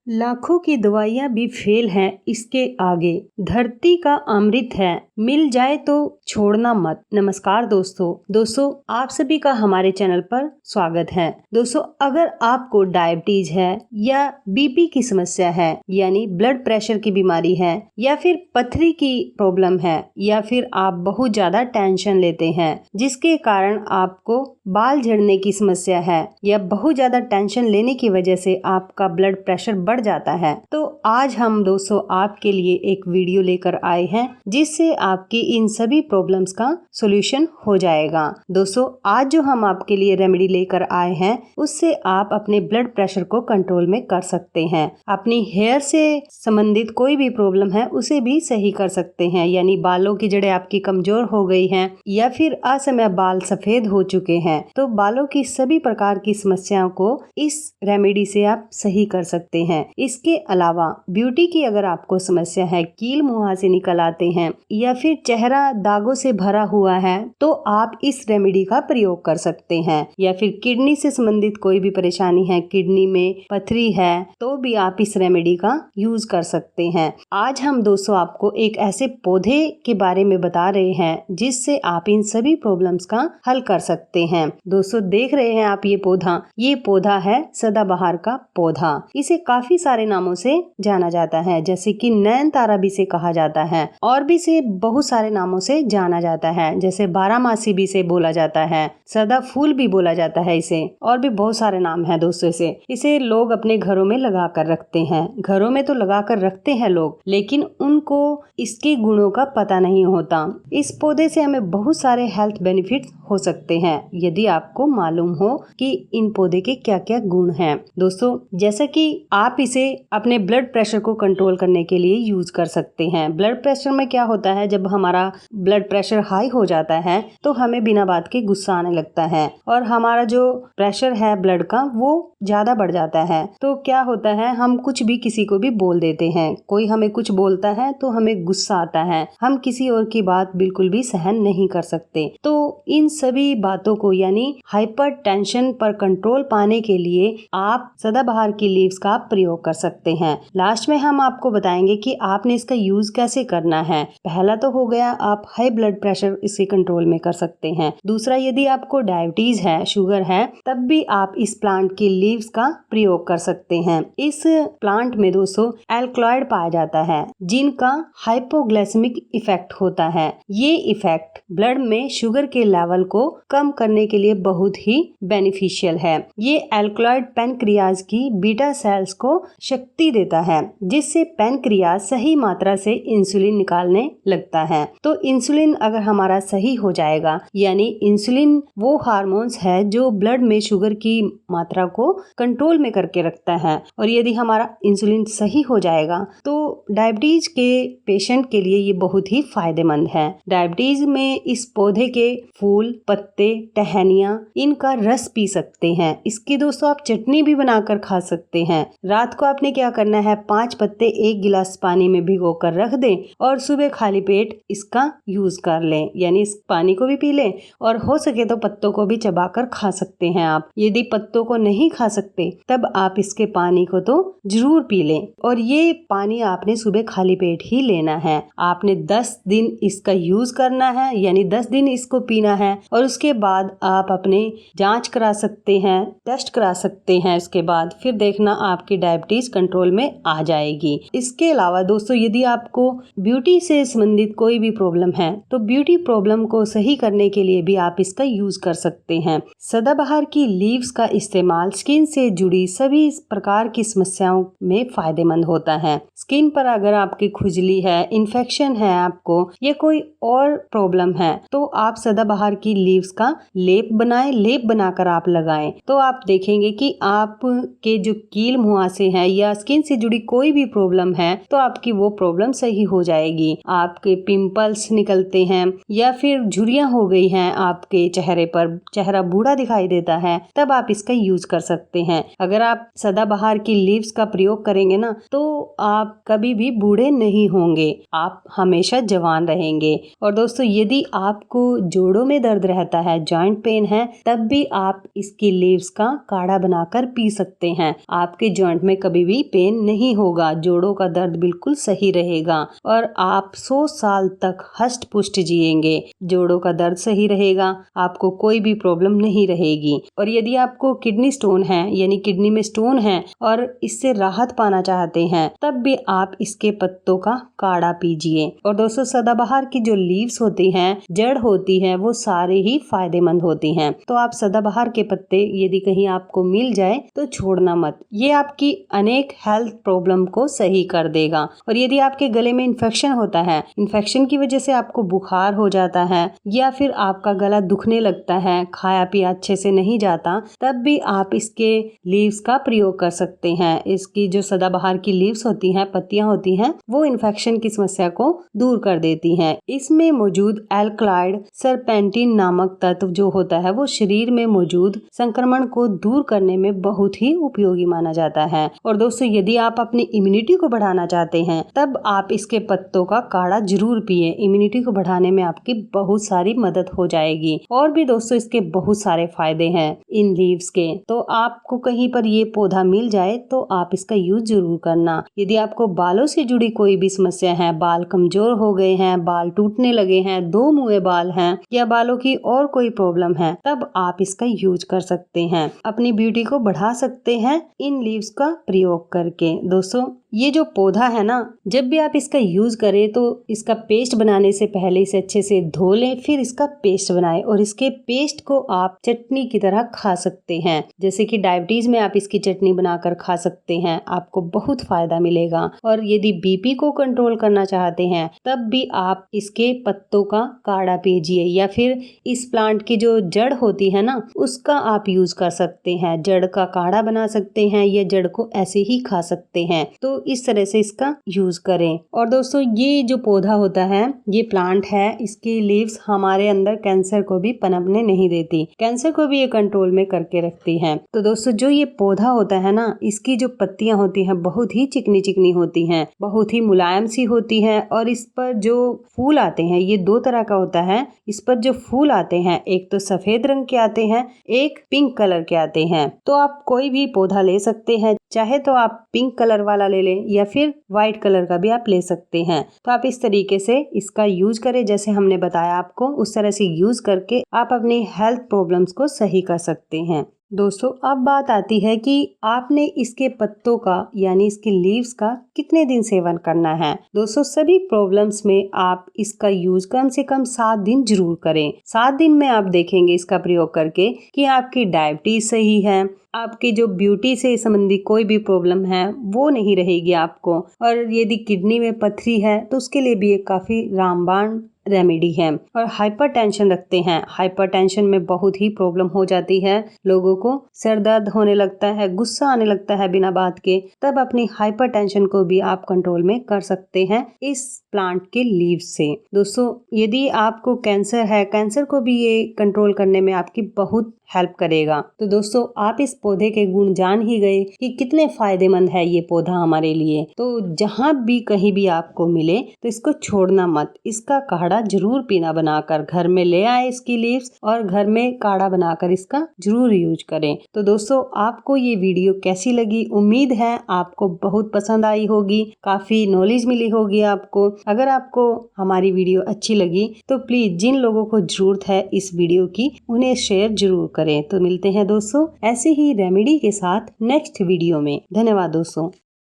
लाखों की दवाइयाँ भी फेल हैं इसके आगे। धरती का अमृत है, मिल जाए तो छोड़ना मत। नमस्कार दोस्तों आप सभी का हमारे चैनल पर स्वागत है। दोस्तों, अगर आपको डायबिटीज है या बीपी की समस्या है यानी ब्लड प्रेशर की बीमारी है या फिर पथरी की प्रॉब्लम है या फिर आप बहुत ज्यादा टेंशन लेते हैं जिसके कारण आपको बाल झड़ने की समस्या है या बहुत ज्यादा टेंशन लेने की वजह से आपका ब्लड प्रेशर बढ़ जाता है, तो आज हम दोस्तों आपके लिए एक वीडियो लेकर आए हैं जिससे आपकी इन सभी प्रॉब्लम्स का सॉल्यूशन हो जाएगा। दोस्तों, आज जो हम आपके लिए रेमेडी लेकर आए हैं उससे आप अपने ब्लड प्रेशर को कंट्रोल में कर सकते हैं। अपनी हेयर से संबंधित कोई भी प्रॉब्लम है उसे भी सही कर सकते हैं, यानी बालों की जड़ें आपकी कमजोर हो गई हैं या फिर असमय बाल सफेद हो चुके हैं, तो बालों की सभी प्रकार की समस्याओं को इस रेमेडी से आप सही कर सकते हैं। इसके अलावा ब्यूटी की अगर आपको समस्या है, कील मुंह से निकल आते हैं या फिर चेहरा दागों से भरा हुआ है, तो आप इस रेमेडी का प्रयोग कर सकते हैं। या फिर किडनी से संबंधित कोई भी परेशानी है, किडनी में पथरी है, तो भी आप इस रेमेडी का यूज कर सकते हैं। आज हम दोस्तों आपको एक ऐसे पौधे के बारे में बता रहे हैं जिससे आप इन सभी प्रॉब्लम्स का हल कर सकते हैं। दोस्तों, देख रहे हैं आप ये पौधा है सदाबहार का पौधा। इसे काफी सारे नामों से जाना जाता है, जैसे कि नयनतारा भी से कहा जाता है और भी से बहुत सारे नामों से जाना जाता है, जैसे बारहमासी भी से बोला जाता है, सदा फूल भी बोला जाता है इसे, और भी बहुत सारे नाम है दोस्तों। इसे लोग अपने घरों में लगा कर रखते हैं। घरों में तो लगा कर रखते हैं लोग, लेकिन उनको इसके गुणों का पता नहीं होता। इस पौधे से हमें बहुत सारे हेल्थ बेनिफिट हो सकते हैं यदि आपको मालूम हो कि इन पौधे के क्या क्या गुण हैं। दोस्तों, जैसा कि आप इसे अपने ब्लड प्रेशर को कंट्रोल करने के लिए यूज कर सकते हैं। ब्लड प्रेशर में क्या होता है, जब हमारा ब्लड प्रेशर हाई हो जाता है तो हमें बिना बात के गुस्सा आने लगता है और हमारा जो प्रेशर है ब्लड का वो ज्यादा बढ़ जाता है। तो क्या होता है, हम कुछ भी किसी को भी बोल देते हैं। कोई हमें कुछ बोलता है तो हमें गुस्सा आता है, हम किसी और की बात बिल्कुल भी सहन नहीं कर सकते। तो इन सभी बातों को यानी हाइपर टेंशन पर कंट्रोल पाने के लिए आप सदाबहार की लीव्स का प्रयोग कर सकते हैं। लास्ट में हम आपको बताएंगे कि आपने इसका यूज कैसे करना है। पहला तो हो गया, आप हाई ब्लड प्रेशर इसे कंट्रोल में कर सकते हैं। दूसरा, यदि आपको डायबिटीज है, शुगर है, तब भी आप इस प्लांट की लीव्स का प्रयोग कर सकते हैं। इस प्लांट में दोस्तों एल्कलॉइड पाया जाता है जिनका हाइपोग्लाइसेमिक इफेक्ट होता है। ये इफेक्ट ब्लड में शुगर के लेवल को कम करने के लिए बहुत ही बेनिफिशियल है। ये एल्कलॉइड पैनक्रियाज की बीटा सेल्स को शक्ति देता है जिससे पैनक्रियाज सही मात्रा से इंसुलिन निकालने लगता है। तो इंसुलिन अगर हमारा सही हो जाएगा, यानी इंसुलिन वो हार्मोन्स है जो ब्लड में शुगर की मात्रा को कंट्रोल में करके रखता है, और यदि हमारा इंसुलिन सही हो जाएगा तो डायबिटीज के पेशेंट के लिए ये बहुत ही फायदेमंद है। डायबिटीज में इस पौधे के फूल, पत्ते, टहनियाँ, इनका रस पी सकते हैं। इसकी दोस्तों आप चटनी भी बनाकर खा सकते हैं। रात को आपने क्या करना है, 5 पत्ते 1 गिलास पानी में भिगो कर रख दें और सुबह खाली पेट इसका यूज कर लें, यानी इस पानी को भी पी लें और हो सके तो पत्तों को भी चबाकर खा सकते हैं आप। यदि पत्तों को नहीं खा सकते तब आप इसके पानी को तो जरूर पी लें, और ये पानी आपने सुबह खाली पेट ही लेना है। आपने 10 दिन इसका यूज करना है, यानी 10 दिन इसको पीना है, और उसके बाद आप अपने जांच करा सकते हैं, टेस्ट करा सकते हैं। इसके बाद फिर देखना आपकी डायबिटीज कंट्रोल में आ जाएगी। इसके अलावा दोस्तों, यदि आपको ब्यूटी से संबंधित कोई भी प्रॉब्लम है तो ब्यूटी प्रॉब्लम को सही करने के लिए भी आप इसका यूज कर सकते हैं। सदाबहार की लीव्स का इस्तेमाल स्किन से जुड़ी सभी प्रकार की समस्याओं में फायदेमंद होता है। स्किन पर अगर आपकी खुजली है, इन्फेक्शन है आपको, या कोई और प्रॉब्लम है, तो आप सदाबहार की लीव्स का लेप बनाएं। लेप बनाकर आप लगाएं तो आप देखेंगे कि आपके जो कील मुहासे हैं या स्किन से जुड़ी कोई भी प्रॉब्लम है तो आपकी वो प्रॉब्लम सही हो जाएगी। आपके पिंपल्स निकलते हैं या फिर झुर्रियां हो गई हैं आपके चेहरे पर, चेहरा बूढ़ा दिखाई देता है, तब आप इसका यूज कर सकते हैं। अगर आप सदाबहार की लीव्स का प्रयोग करेंगे ना तो आप कभी भी बूढ़े नहीं होंगे, आप हमेशा जवान रहेंगे। और दोस्तों, यदि आपको जोड़ों में दर्द रहता है, जॉइंट पेन है तब भी आप इसकी लीव्स का काढ़ा बनाकर पी सकते हैं। आपके जॉइंट में कभी भी पेन नहीं होगा, जोड़ों का दर्द बिल्कुल सही रहेगा और आप 100 साल तक हष्ट पुष्ट जिएंगे। जोड़ों का दर्द सही रहेगा, आपको कोई भी प्रॉब्लम नहीं रहेगी। और यदि आपको किडनी स्टोन है यानी किडनी में स्टोन है और इससे राहत पाना चाहते हैं तब भी आप इसके पत्तों का काढ़ा पीजिए। और दोस्तों सदाबहार की जो लीव्स होती हैं, जड़ होती है, वो सारे ही फायदेमंद होती हैं। तो आप सदाबहार के पत्ते यदि कहीं आपको मिल जाए तो छोड़ना मत, ये आपकी अनेक हेल्थ प्रॉब्लम को सही कर देगा। और यदि आपके गले में इन्फेक्शन होता है, इन्फेक्शन की वजह से आपको बुखार हो जाता है या फिर आपका गला दुखने लगता है, खाया पिया अच्छे से नहीं जाता, तब भी आप इसके लीव्स का प्रयोग कर सकते हैं। इसकी जो सदाबहार की लीव्स होती हैं, पत्तियां होती हैं, वो इन्फेक्शन की समस्या को दूर कर देती हैं। इसमें मौजूद एल्कलॉइड सरपेंटिन नामक तत्व जो होता है वो शरीर में मौजूद संक्रमण को दूर करने में बहुत ही उपयोगी माना जाता है। और दोस्तों यदि आप अपनी इम्यूनिटी को बढ़ाना चाहते हैं तब आप इसके पत्तों का काढ़ा जरूर पिए। इम्यूनिटी को बढ़ाने में आपकी बहुत सारी मदद हो जाएगी। और भी दोस्तों इसके बहुत सारे फायदे हैं इन लीव्स के। तो आपको कहीं पर ये पौधा मिल जाए तो आप इसका यूज जरूर करना। यदि आपको बालों से जुड़ी कोई भी समस्या है, बाल कमजोर हो गए हैं, बाल टूटने लगे हैं, दो मुँहे बाल हैं या बालों की और कोई प्रॉब्लम है, तब आप इसका यूज कर सकते हैं। अपनी ब्यूटी को बढ़ा सकते हैं इन लीव्स का प्रयोग करके। दोस्तों ये जो पौधा है ना, जब भी आप इसका यूज करें तो इसका पेस्ट बनाने से पहले इसे अच्छे से धो लें, फिर इसका पेस्ट बनाएं और इसके पेस्ट को आप चटनी की तरह खा सकते हैं। जैसे कि डायबिटीज में आप इसकी चटनी बनाकर खा सकते हैं, आपको बहुत फायदा मिलेगा। और यदि बीपी को कंट्रोल करना चाहते हैं तब भी आप इसके पत्तों का काढ़ा पीजिए या फिर इस प्लांट की जो जड़ होती है ना, उसका आप यूज कर सकते हैं। जड़ का काढ़ा बना सकते हैं या जड़ को ऐसे ही खा सकते हैं। तो इस तरह से इसका यूज करें। और दोस्तों ये जो पौधा होता है, ये प्लांट है, इसकी लीव्स हमारे अंदर कैंसर को भी पनपने नहीं देती, कैंसर को भी ये कंट्रोल में करके रखती है। तो दोस्तों जो ये पौधा होता है ना, इसकी जो पत्तियां होती हैं बहुत ही चिकनी चिकनी होती हैं, बहुत ही मुलायम सी होती है। और इस पर जो फूल आते हैं ये दो तरह का होता है। इस पर जो फूल आते हैं एक तो सफेद रंग के आते हैं, एक पिंक कलर के आते हैं। तो आप कोई भी पौधा ले सकते हैं, चाहे तो आप पिंक कलर वाला ले लें या फिर व्हाइट कलर का भी आप ले सकते हैं। तो आप इस तरीके से इसका यूज करें जैसे हमने बताया आपको, उस तरह से यूज करके आप अपनी हेल्थ प्रॉब्लम्स को सही कर सकते हैं। दोस्तों अब बात आती है कि आपने इसके पत्तों का यानी इसके लीव्स का कितने दिन सेवन करना है। दोस्तों सभी प्रॉब्लम्स में आप इसका यूज कम से कम 7 दिन जरूर करें। 7 दिन में आप देखेंगे इसका प्रयोग करके कि आपकी डायबिटीज सही है, आपकी जो ब्यूटी से संबंधी कोई भी प्रॉब्लम है वो नहीं रहेगी आपको। और यदि किडनी में पथरी है तो उसके लिए भी एक काफी रामबाण रेमेडी है। और हाइपरटेंशन रखते हैं, हाइपरटेंशन में बहुत ही प्रॉब्लम हो जाती है, लोगों को सर दर्द होने लगता है, गुस्सा आने लगता है बिना बात के, तब अपनी हाइपरटेंशन को भी आप कंट्रोल में कर सकते हैं इस प्लांट के लीव्स से। दोस्तों यदि आपको कैंसर है, कैंसर को भी ये कंट्रोल करने में आपकी बहुत हेल्प करेगा। तो दोस्तों आप इस पौधे के गुण जान ही गए कि कितने फायदेमंद है ये पौधा हमारे लिए। तो जहाँ भी कहीं भी आपको मिले तो इसको छोड़ना मत, इसका काढ़ा जरूर पीना बनाकर, घर में ले आए इसकी लीव्स और घर में काढ़ा बनाकर इसका जरूर यूज करें। तो दोस्तों आपको ये वीडियो कैसी लगी, उम्मीद है आपको बहुत पसंद आई होगी, काफी नॉलेज मिली होगी आपको। अगर आपको हमारी वीडियो अच्छी लगी तो प्लीज जिन लोगों को जरूरत है इस वीडियो की उन्हें शेयर जरूर करें। तो मिलते हैं दोस्तों ऐसे ही रेमेडी के साथ नेक्स्ट वीडियो में। धन्यवाद दोस्तों।